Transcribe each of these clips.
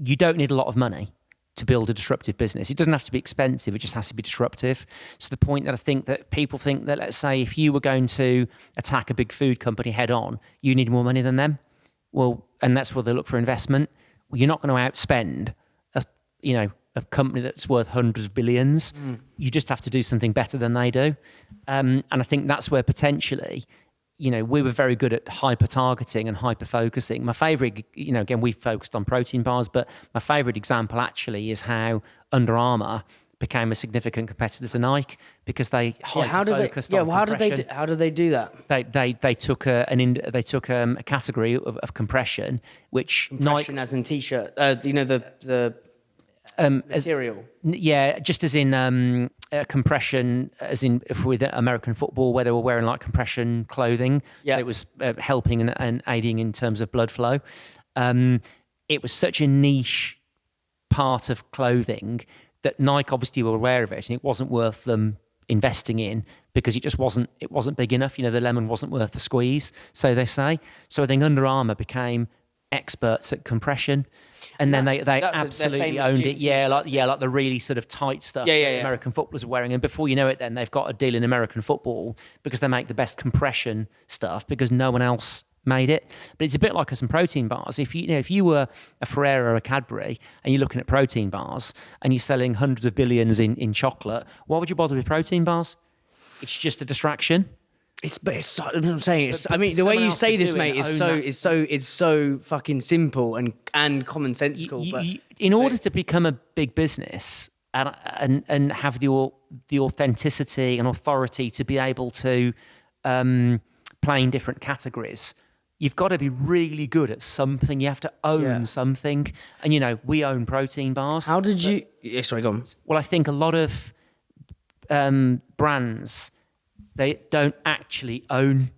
you don't need a lot of money to build a disruptive business. It doesn't have to be expensive. It just has to be disruptive. So the point that I think that people think that, let's say, if you were going to attack a big food company head on, you need more money than them. Well, and that's where they look for investment. Well, you're not going to outspend a company that's worth hundreds of billions. You just have to do something better than they do. And I think that's where potentially, we were very good at hyper-targeting and hyper-focusing. My favourite, again, we focused on protein bars, but my favourite example actually is how Under Armour became a significant competitor to Nike because they hyper-focused on compression. How did they do that? They took a category of compression, which Compression as in t-shirt, the material. Just as in compression, as in if with American football, where they were wearing like compression clothing, so it was helping and aiding in terms of blood flow. It was such a niche part of clothing that Nike obviously were aware of it, and it wasn't worth them investing in because it wasn't big enough. The lemon wasn't worth the squeeze, so they say. So I think Under Armour became experts at compression. And then they absolutely owned it. Like the really sort of tight stuff that American footballers are wearing. And before you know it, then they've got a deal in American football because they make the best compression stuff because no one else made it. But it's a bit like some protein bars. If you were a Ferrero or a Cadbury and you're looking at protein bars and you're selling hundreds of billions in chocolate, why would you bother with protein bars? It's just a distraction. It's what I'm saying. The way you say this, mate, is so fucking simple and commonsensical. In order to become a big business and have the authenticity and authority to be able to play in different categories, you've got to be really good at something. You have to own something. And we own protein bars. How did you? Yeah, sorry, go on. Well, I think a lot of brands, they don't actually own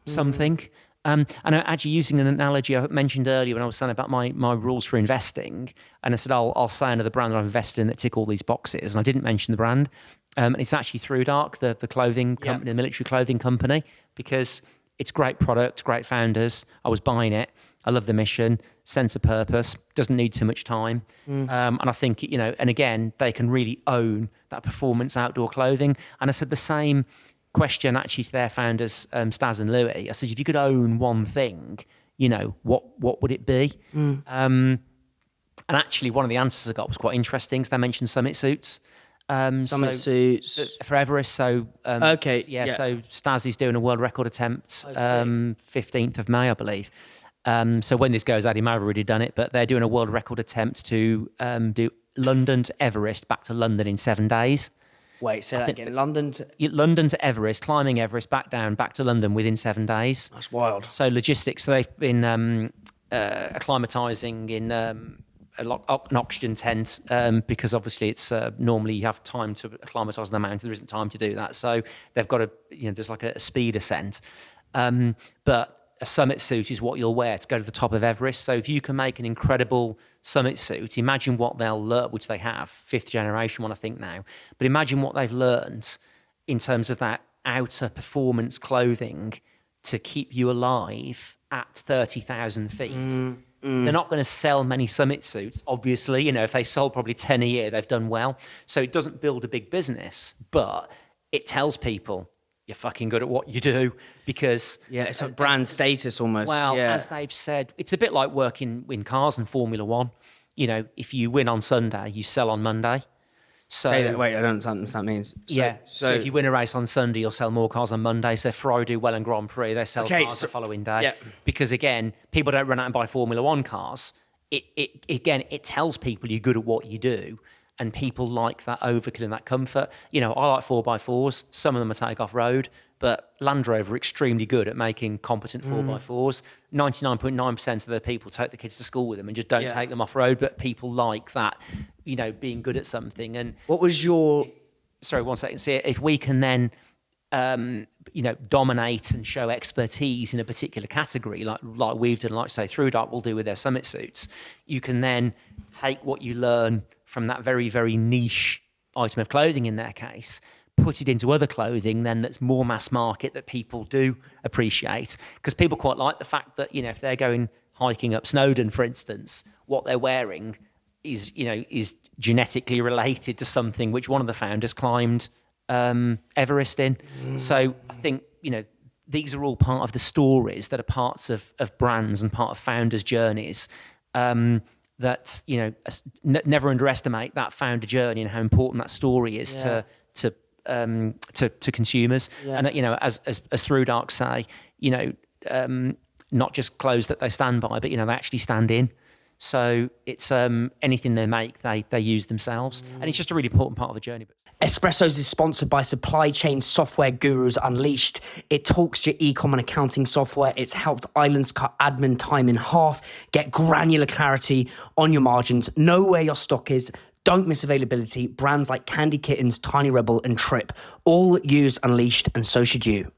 something. And I'm actually using an analogy I mentioned earlier when I was saying about my rules for investing. And I said, I'll say another brand that I've invested in that tick all these boxes. And I didn't mention the brand. And it's actually ThruDark, the clothing company, the military clothing company, because it's great product, great founders. I was buying it. I love the mission, sense of purpose, doesn't need too much time. And I think, and again, they can really own that performance outdoor clothing. And I said the same question actually to their founders, Stas and Louis. I said, if you could own one thing, what would it be? And actually, one of the answers I got was quite interesting because they mentioned summit suits. Suits for Everest. So so Stas is doing a world record attempt 15th of May, I believe. So when this goes out, he may have already done it, but they're doing a world record attempt to do London to Everest, back to London in 7 days. Wait, say that again. London to Everest, climbing Everest, back down, back to London within 7 days. That's wild. So logistics. So they've been acclimatizing in an oxygen tent because obviously it's normally you have time to acclimatize on the mountain. There isn't time to do that. So they've got there's like a speed ascent. But a summit suit is what you'll wear to go to the top of Everest. So if you can make an incredible summit suit, imagine what they'll learn, which they have, 5th generation one, I think now. But imagine what they've learned in terms of that outer performance clothing to keep you alive at 30,000 feet. They're not going to sell many summit suits, obviously. If they sold probably 10 a year, they've done well. So it doesn't build a big business, but it tells people you're fucking good at what you do because... Yeah, it's a brand status almost. Well, as they've said, it's a bit like working in cars in Formula One. If you win on Sunday, you sell on Monday. So, say that. Wait, I don't understand what that means. So if you win a race on Sunday, you'll sell more cars on Monday. So Ferrari do well in Grand Prix, they sell cars the following day. Yeah. Because again, people don't run out and buy Formula One cars. It tells people you're good at what you do. And people like that overkill and that comfort. I like 4x4s. Some of them I take off-road. But Land Rover are extremely good at making competent 4x4s. 99.9% of the people take the kids to school with them and just don't take them off-road. But people like that, being good at something. And what was your... Sorry, 1 second. See, if we can then, dominate and show expertise in a particular category, like we've done, like say ThruDark will do with their summit suits, you can then take what you learn from that very, very niche item of clothing in their case, put it into other clothing then that's more mass market that people do appreciate. Because people quite like the fact that, if they're going hiking up Snowdon, for instance, what they're wearing is genetically related to something which one of the founders climbed Everest in. So I think, these are all part of the stories that are parts of brands and part of founders' journeys. That never underestimate that founder journey and how important that story is to consumers. And as ThruDark say, not just clothes that they stand by, but they actually stand in. So it's anything they make, they use themselves, and it's just a really important part of the journey. Espressos is sponsored by supply chain software gurus Unleashed. It talks to your e-com and accounting software. It's helped islands cut admin time in half, get granular clarity on your margins, know where your stock is, don't miss availability. Brands like Candy Kittens, Tiny Rebel and Trip all use Unleashed, and so should you.